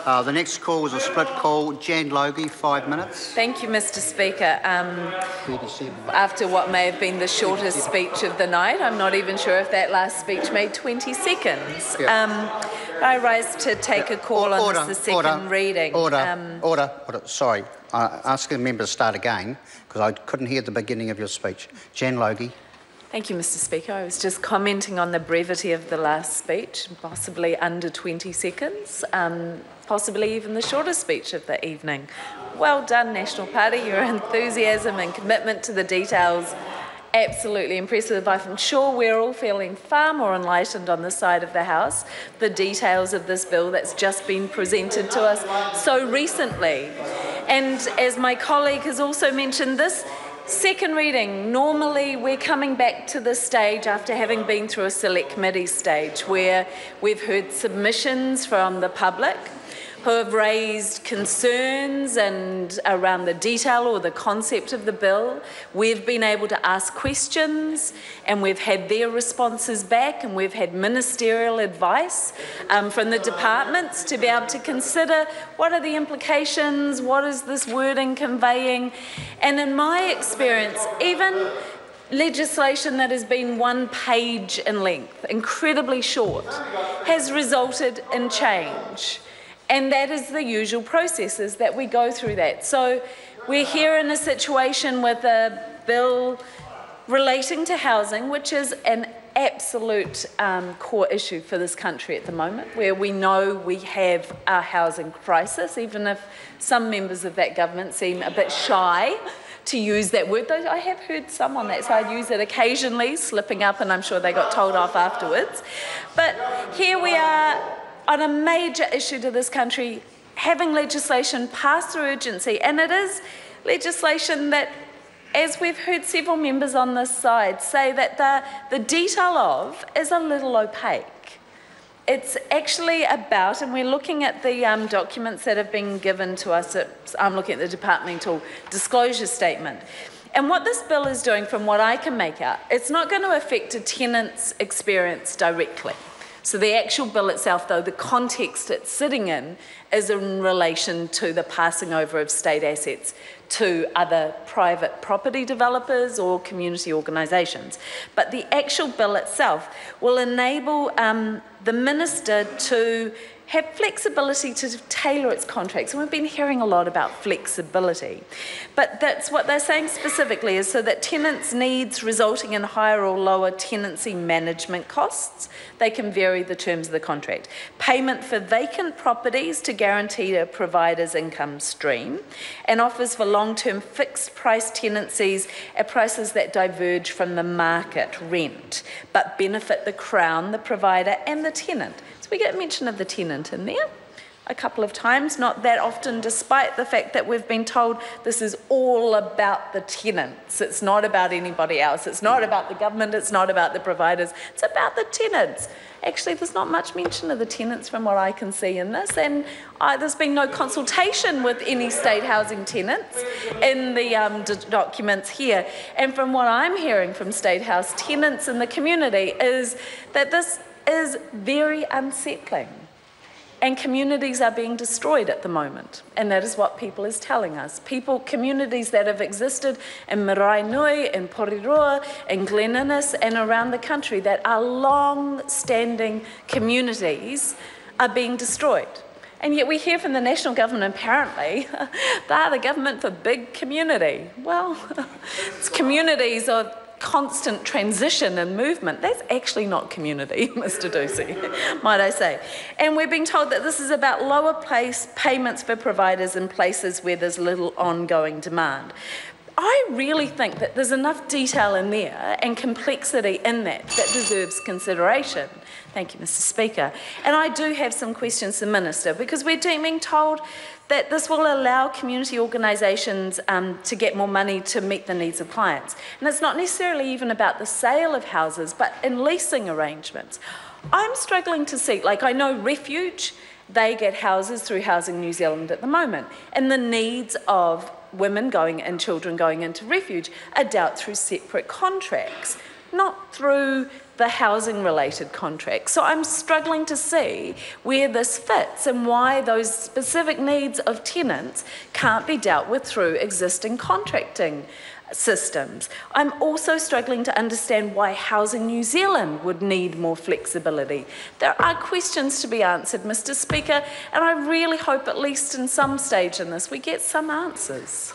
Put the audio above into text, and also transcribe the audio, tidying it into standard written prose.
The next call was a split call. Jan Logie, 5 minutes. Thank you, Mr. Speaker. After what may have been the shortest speech of the night, I'm not even sure if that last speech made 20 seconds. Yeah. I rise to take a call on the second reading. Order. Sorry, I ask the member to start again because I couldn't hear the beginning of your speech. Jan Logie. Thank you, Mr. Speaker. I was just commenting on the brevity of the last speech, possibly under 20 seconds, possibly even the shortest speech of the evening. Well done, National Party. Your enthusiasm and commitment to the details, absolutely impressive. I'm sure we're all feeling far more enlightened on this side of the House, the details of this bill that's just been presented to us so recently. And as my colleague has also mentioned, this second reading, normally we're coming back to this stage after having been through a select committee stage where we've heard submissions from the public who have raised concerns and around the detail or the concept of the bill. We've been able to ask questions and we've had their responses back, and we've had ministerial advice from the departments to be able to consider what are the implications, what is this wording conveying. And in my experience, even legislation that has been 1 page in length, incredibly short, has resulted in change. And that is the usual processes that we go through that. So we're here in a situation with a bill relating to housing, which is an absolute core issue for this country at the moment, where we know we have a housing crisis, even if some members of that government seem a bit shy to use that word. Though I have heard some on that side use it occasionally, slipping up, and I'm sure they got told off afterwards. But here we are on a major issue to this country, having legislation pass through urgency, and it is legislation that, as we've heard several members on this side say, that the detail of is a little opaque. It's actually about, and we're looking at the documents that have been given to us, I'm looking at the departmental disclosure statement. And what this bill is doing, from what I can make out, it's not going to affect a tenant's experience directly. So the actual bill itself, though, the context it's sitting in is in relation to the passing over of state assets to other private property developers or community organisations. But the actual bill itself will enable the minister to have flexibility to tailor its contracts. And we've been hearing a lot about flexibility. But that's what they're saying specifically, is so that tenants' needs resulting in higher or lower tenancy management costs, they can vary the terms of the contract. Payment for vacant properties to guarantee a provider's income stream, and offers for long-term fixed price tenancies at prices that diverge from the market rent, but benefit the Crown, the provider and the tenant. We get mention of the tenant in there a couple of times, not that often, despite the fact that we've been told this is all about the tenants. It's not about anybody else. It's not about the government. It's not about the providers. It's about the tenants. Actually, there's not much mention of the tenants from what I can see in this, and there's been no consultation with any state housing tenants in the documents here. And from what I'm hearing from State House tenants in the community is that this is very unsettling, and communities are being destroyed at the moment, and that is what people is telling us. Communities that have existed in Maraenui, in Porirua, in Glen Innes and around the country that are long-standing communities are being destroyed. And yet we hear from the national government, apparently, they are the government for big community. Well, it's communities of constant transition and movement. That's actually not community, Mr. Ducey, might I say. And we're being told that this is about lower payments for providers in places where there's little ongoing demand. I really think that there's enough detail in there and complexity in that deserves consideration. Thank you, Mr. Speaker. And I do have some questions to the Minister, because we're being told that this will allow community organisations to get more money to meet the needs of clients. And it's not necessarily even about the sale of houses, but in leasing arrangements. I'm struggling to see, like, I know Refuge, they get houses through Housing New Zealand at the moment, and the needs of women and children going into Refuge are dealt through separate contracts. not through the housing-related contracts. So I'm struggling to see where this fits and why those specific needs of tenants can't be dealt with through existing contracting systems. I'm also struggling to understand why Housing New Zealand would need more flexibility. There are questions to be answered, Mr. Speaker, and I really hope at least in some stage in this we get some answers.